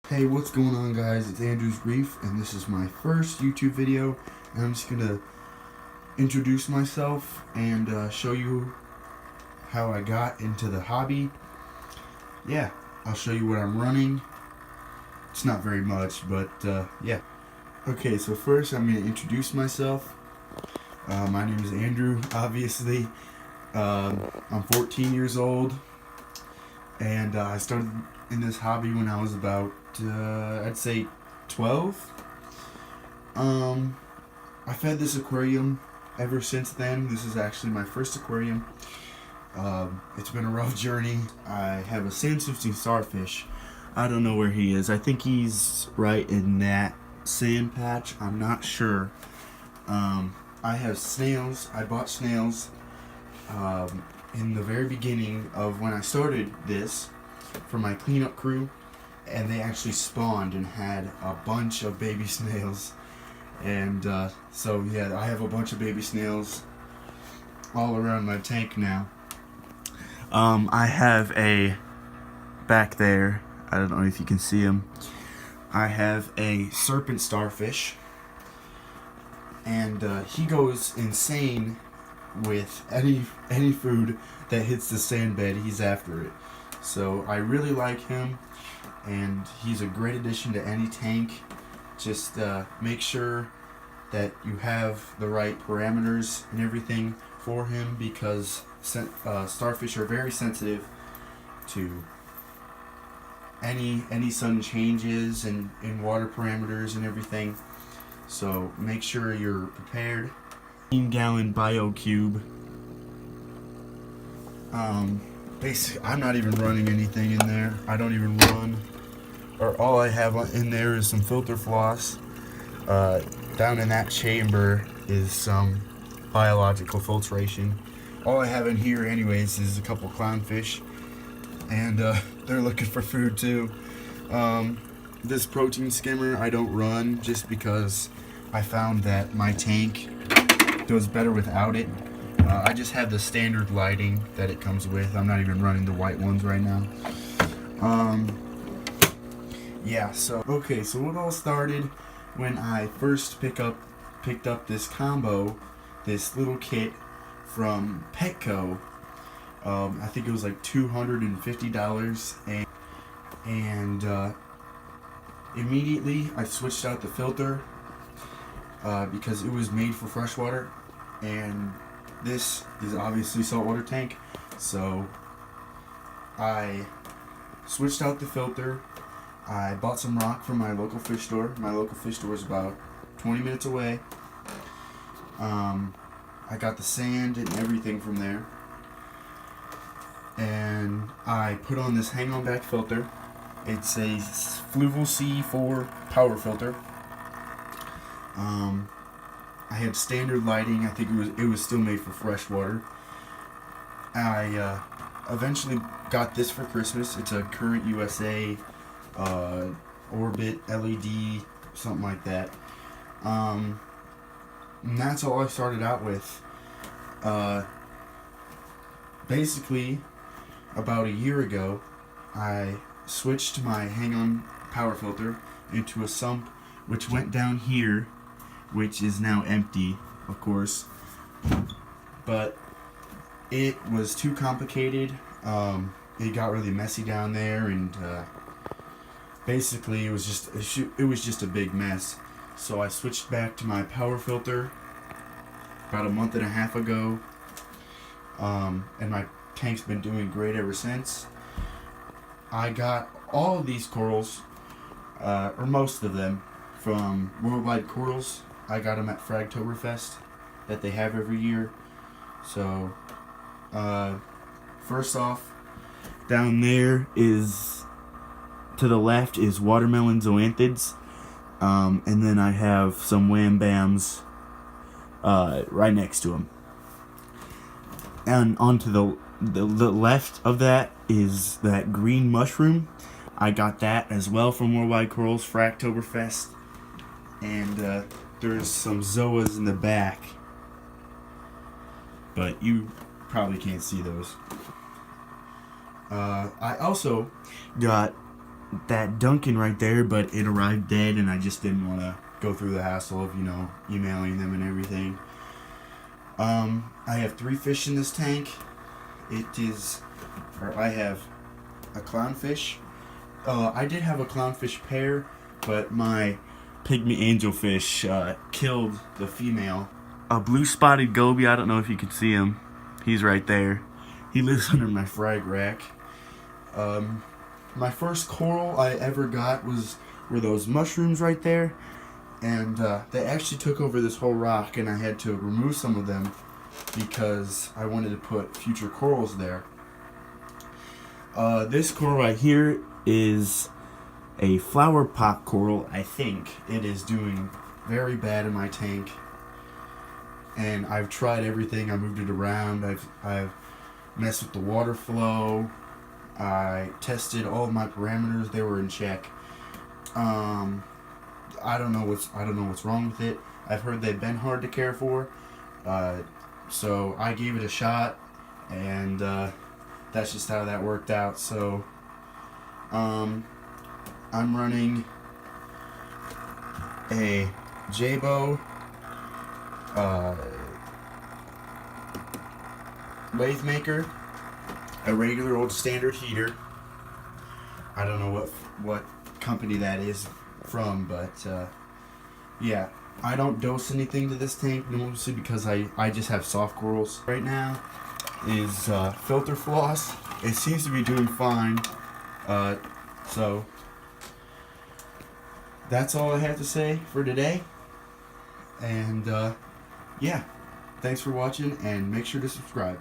Hey, what's going on, guys? It's Andrew's Grief, and this is my first YouTube video. And I'm just gonna introduce myself and show you how I got into the hobby. Yeah, I'll show you what I'm running. It's not very much, but yeah. Okay, so first I'm gonna introduce myself. My name is Andrew, obviously. I'm 14 years old, and I started in this hobby when I was about I'd say 12. I've had this aquarium ever since then. This is actually my first aquarium. It's been a rough journey. I have a sand-sifting starfish. I don't know where he is. I think he's right in that sand patch. I'm not sure. I have snails. I bought snails in the very beginning of when I started this for my cleanup crew, and they actually spawned and had a bunch of baby snails. And so yeah, I have a bunch of baby snails all around my tank now. I have back there, I don't know if you can see him, I have a serpent starfish, and he goes insane with any food that hits the sand bed. He's after it. So I really like him, and he's a great addition to any tank. Just make sure that you have the right parameters and everything for him, because starfish are very sensitive to any sudden changes in water parameters and everything. So make sure you're prepared. 15-gallon bio cube. Basically, I'm not even running anything in there. I don't even run, or all I have in there is some filter floss. Down in that chamber is some biological filtration. All I have in here anyways is a couple clownfish, and they're looking for food too. This protein skimmer I don't run, just because I found that my tank does better without it. I just have the standard lighting that it comes with. I'm not even running the white ones right now. Yeah, so okay, so it all started when I first picked up this combo, this little kit from Petco. I think it was like $250, and immediately I switched out the filter because it was made for freshwater, and this is obviously saltwater tank. So I switched out the filter. I bought some rock from my local fish store. My local fish store is about 20 minutes away. I got the sand and everything from there, and I put on this hang on back filter. It's a Fluval C4 power filter. I had standard lighting. I think it was still made for freshwater. I eventually got this for Christmas. It's a Current USA Orbit LED, something like that. And that's all I started out with. Basically, about a year ago, I switched my hang-on power filter into a sump, which went down here, which is now empty, of course. But it was too complicated. It got really messy down there, and basically it was just a big mess. So I switched back to my power filter about a month and a half ago, and my tank's been doing great ever since. I got all of these corals, or most of them, from Worldwide Corals. I got them at Fragtoberfest that they have every year. So first off, down there is, to the left is watermelon zoanthids, and then I have some wham bams right next to them. And onto the left of that is that green mushroom. I got that as well from Worldwide Corals, Fragtoberfest. And there's some zoas in the back, but you probably can't see those. I also got that Dunkin' right there, but it arrived dead, and I just didn't want to go through the hassle of, you know, emailing them and everything. I have 3 fish in this tank. I have a clownfish. I did have a clownfish pair, but my pygmy angelfish killed the female. A blue spotted goby, I don't know if you can see him. He's right there. He lives under my frag rack. My first coral I ever got were those mushrooms right there. And they actually took over this whole rock, and I had to remove some of them because I wanted to put future corals there. This coral right here is a flower pot coral, I think. It is doing very bad in my tank. And I've tried everything. I moved it around. I've messed with the water flow. I tested all of my parameters. They were in check. I don't know what's wrong with it. I've heard they've been hard to care for. So I gave it a shot, and that's just how that worked out. So I'm running a Jabo wave maker, a regular old standard heater. I don't know what company that is from, but yeah, I don't dose anything to this tank mostly because I just have soft corals. Right now is filter floss. It seems to be doing fine, so that's all I have to say for today. And yeah, thanks for watching, and make sure to subscribe.